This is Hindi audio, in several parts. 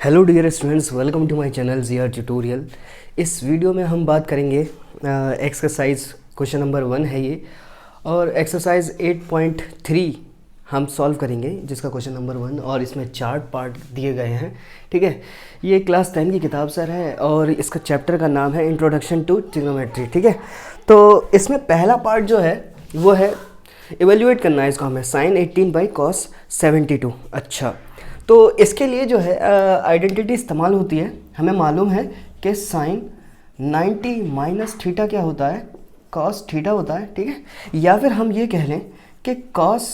Hello dear students, welcome to my channel Zia tutorial. इस वीडियो में हम बात करेंगे एक्सरसाइज क्वेश्चन नंबर 1 है ये, और एक्सरसाइज 8.3 हम सॉल्व करेंगे जिसका क्वेश्चन नंबर 1, और इसमें 4 पार्ट दिए गए हैं। ठीक है, ये क्लास 10 की किताब सर है और इसका चैप्टर का नाम है इंट्रोडक्शन टू ट्रिग्नोमेट्री। ठीक है, तो इसमें पहला पार्ट जो है वो है इवेल्यूएट करना है इसको हमें, साइन 18 बाई कॉस 72। अच्छा, तो इसके लिए जो है आइडेंटिटी इस्तेमाल होती है। हमें मालूम है कि साइन 90 माइनस थीटा क्या होता है, कॉस थीटा होता है। ठीक है, या फिर हम ये कह लें कि कॉस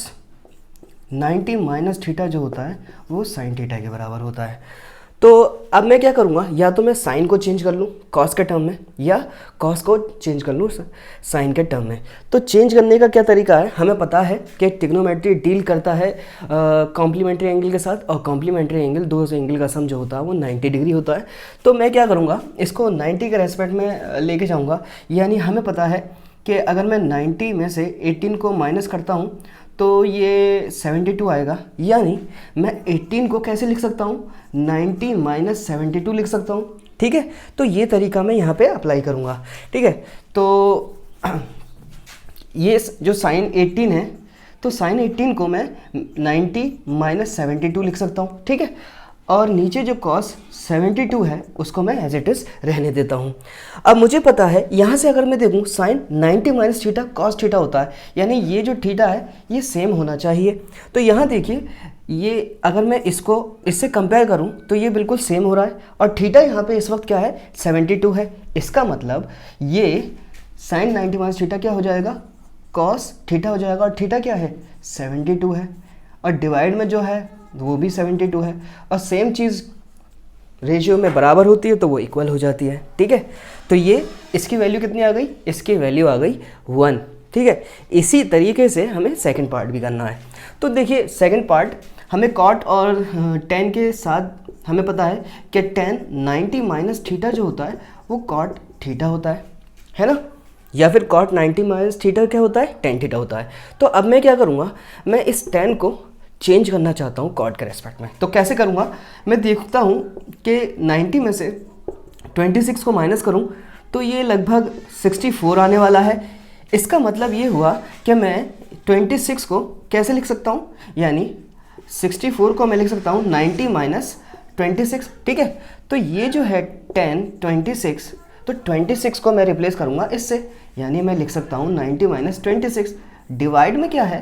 90 माइनस थीटा जो होता है वो साइन थीटा के बराबर होता है। तो अब मैं क्या करूँगा, या तो मैं साइन को चेंज कर लूँ कॉस के टर्म में, या कॉस को चेंज कर लूँ साइन के टर्म में। तो चेंज करने का क्या तरीका है, हमें पता है कि ट्रिग्नोमेट्री डील करता है कॉम्प्लीमेंट्री एंगल के साथ, और कॉम्प्लीमेंट्री एंगल दो एंगल का सम जो होता है वो 90 डिग्री होता है। तो मैं क्या करूँगा, इसको 90 के रेस्पेक्ट में लेके जाऊँगा। यानी हमें पता है कि अगर मैं 90 में से 18 को माइनस करता हूँ तो ये 72 आएगा। यानी मैं 18 को कैसे लिख सकता हूँ, 90 माइनस 72 लिख सकता हूँ। ठीक है, तो ये तरीका मैं यहाँ पे अप्लाई करूँगा। ठीक है, तो ये जो साइन 18 है, तो साइन 18 को मैं 90 माइनस 72 लिख सकता हूँ। ठीक है, और नीचे जो कॉस 72 है उसको मैं एज इट इज़ रहने देता हूँ। अब मुझे पता है यहाँ से अगर मैं देखूँ sine 90 minus theta cos theta होता है, यानी ये जो थीटा है ये सेम होना चाहिए। तो यहाँ देखिए, ये अगर मैं इसको इससे कंपेयर करूँ तो ये बिल्कुल सेम हो रहा है, और थीटा यहाँ पे इस वक्त क्या है, 72 है। इसका मतलब ये साइन 90 माइनस थीटा क्या हो जाएगा, कॉस थीटा हो जाएगा, और थीटा क्या है, 72 है, और डिवाइड में जो है वो भी 72 है, और सेम चीज़ रेशियो में बराबर होती है तो वो इक्वल हो जाती है। ठीक है, तो ये इसकी वैल्यू कितनी आ गई, इसकी वैल्यू आ गई 1। ठीक है, इसी तरीके से हमें सेकंड पार्ट भी करना है। तो देखिए सेकंड पार्ट हमें कॉट और टेन के साथ हमें पता है कि टेन 90 माइनस थीटा जो होता है वो कॉट थीटा होता है ना, या फिर कॉट 90 माइनस थीटा क्या होता है, टेन थीटा होता है। तो अब मैं क्या करूँगा, मैं इस टेन को चेंज करना चाहता हूँ कॉट के रेस्पेक्ट में। तो कैसे करूँगा, मैं देखता हूँ कि 90 में से 26 को माइनस करूँ तो ये लगभग 64 आने वाला है। इसका मतलब ये हुआ कि मैं 26 को कैसे लिख सकता हूँ, यानी 64 को मैं लिख सकता हूँ 90 माइनस 26। ठीक है, तो ये जो है 10 26, तो 26 को मैं रिप्लेस करूँगा इससे, यानी मैं लिख सकता हूँ 90 माइनस 26। डिवाइड में क्या है,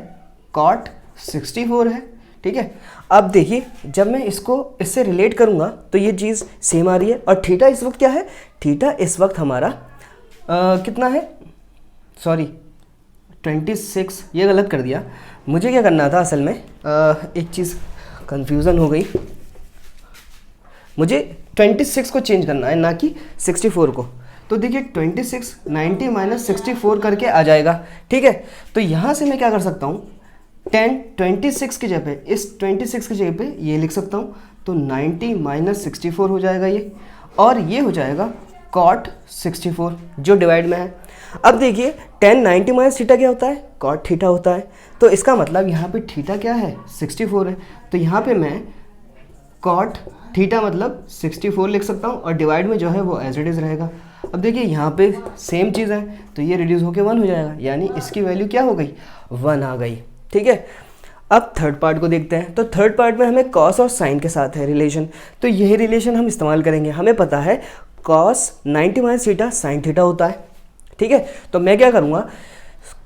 कॉट 64 है। ठीक है, अब देखिए जब मैं इसको इससे रिलेट करूंगा तो ये चीज़ सेम आ रही है, और थीटा इस वक्त क्या है, थीटा इस वक्त हमारा कितना है, सॉरी 26, ये गलत कर दिया। मुझे क्या करना था असल में, एक चीज़ कंफ्यूजन हो गई, मुझे 26 को चेंज करना है ना कि 64 को। तो देखिए 26 90 माइनस 64 करके आ जाएगा। ठीक है, तो यहाँ से मैं क्या कर सकता हूँ, 10 26 की जगह पे, इस 26 की जगह पे ये लिख सकता हूँ, तो 90 माइनस 64 हो जाएगा ये, और ये हो जाएगा कॉट 64 जो डिवाइड में है। अब देखिए 10 90 माइनस थीटा क्या होता है, कॉट थीटा होता है। तो इसका मतलब यहाँ पे थीटा क्या है, 64 है। तो यहाँ पे मैं कॉट थीटा मतलब 64 लिख सकता हूँ, और डिवाइड में जो है वो एज इट इज़ रहेगा। अब देखिए यहाँ पे सेम चीज़ है, तो ये रिड्यूस होकर 1 हो जाएगा, यानी इसकी वैल्यू क्या हो गई, 1 आ गई। ठीक है, अब थर्ड पार्ट को देखते हैं। तो थर्ड पार्ट में हमें कॉस और साइन के साथ है रिलेशन, तो यही रिलेशन हम इस्तेमाल करेंगे। हमें पता है cos 90 minus theta sine theta होता है। ठीक है, तो मैं क्या करूँगा,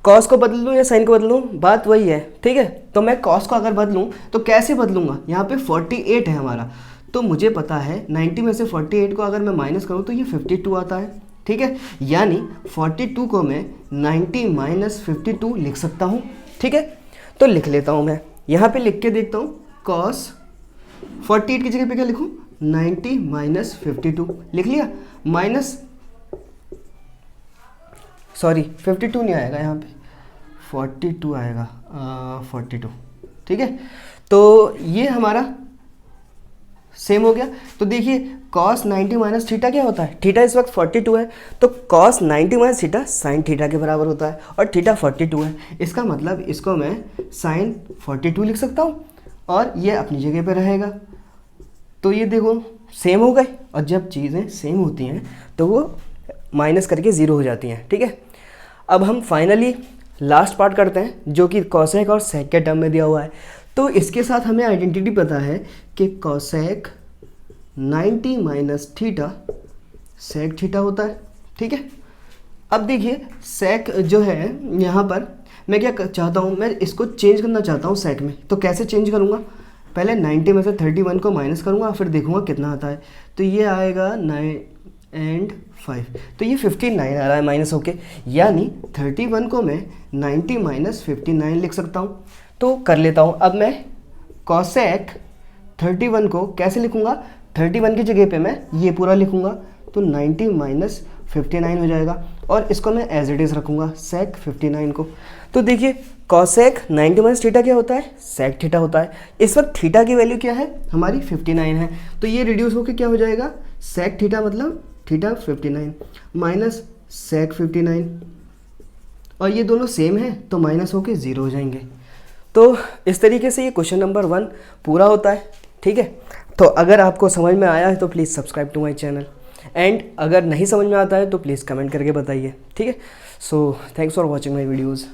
कॉस को बदल लूँ या साइन को बदलूँ, बात वही है। ठीक है, तो मैं कॉस को अगर बदलूँ तो कैसे बदलूँगा, यहाँ पे 48 है हमारा, तो मुझे पता है 90 में से 48 को अगर मैं माइनस करूँ तो ये 52 आता है। ठीक है, यानी 42 को मैं 90 माइनस 52 लिख सकता हूँ। ठीक है, तो लिख लेता हूँ मैं, यहाँ पे लिख के देखता हूँ, कॉस 48 की जगह पे क्या लिखूँ, 90 माइनस 52 लिख लिया, माइनस सॉरी 52 नहीं आएगा यहाँ पे, 42 आएगा, 42। ठीक है, तो ये हमारा सेम हो गया। तो देखिए cos 90 माइनस थीटा क्या होता है, थीटा इस वक्त 42 है, तो cos 90 minus theta sine theta के बराबर होता है, और थीटा 42 है। इसका मतलब इसको मैं साइन 42 लिख सकता हूँ, और ये अपनी जगह पे रहेगा। तो ये देखो सेम हो गए, और जब चीज़ें सेम होती हैं तो वो माइनस करके ज़ीरो हो जाती हैं, ठीक है। अब हम फाइनली लास्ट पार्ट करते हैं जो कि कॉसेक और सेक के टर्म में दिया हुआ है। तो इसके साथ हमें आइडेंटिटी पता है कि cosec 90 minus theta sec theta होता है, ठीक है। अब देखिए सेक जो है यहाँ पर मैं क्या चाहता हूँ, मैं इसको चेंज करना चाहता हूँ सेक में। तो कैसे चेंज करूँगा, पहले 90 में से 31 को माइनस करूँगा, फिर देखूँगा कितना आता है। तो ये आएगा 9 एंड 5, तो ये 59 आ रहा है माइनस होके, यानी 31 को मैं 90 माइनस 59 लिख सकता हूँ। तो कर लेता हूँ। अब मैं कॉसेक 31 को कैसे लिखूँगा, 31 की जगह पे मैं ये पूरा लिखूँगा, तो 90 माइनस 59 हो जाएगा, और इसको मैं एज इट इज़ रखूँगा सेक 59 को। तो देखिए कॉसेक 90 माइनस थीटा क्या होता है, सेक थीटा होता है। इस वक्त थीटा की वैल्यू क्या है हमारी 59 है, तो ये रिड्यूस होकर क्या हो जाएगा, सेक थीटा मतलब थीटा 59 माइनस सेक 59, और ये दोनों सेम है तो माइनस होके ज़ीरो हो जाएंगे। तो इस तरीके से ये क्वेश्चन नंबर 1 पूरा होता है, ठीक है। तो अगर आपको समझ में आया है तो please subscribe to my channel, and अगर नहीं समझ में आता है तो प्लीज़ कमेंट करके बताइए, ठीक है। So thanks for watching my videos.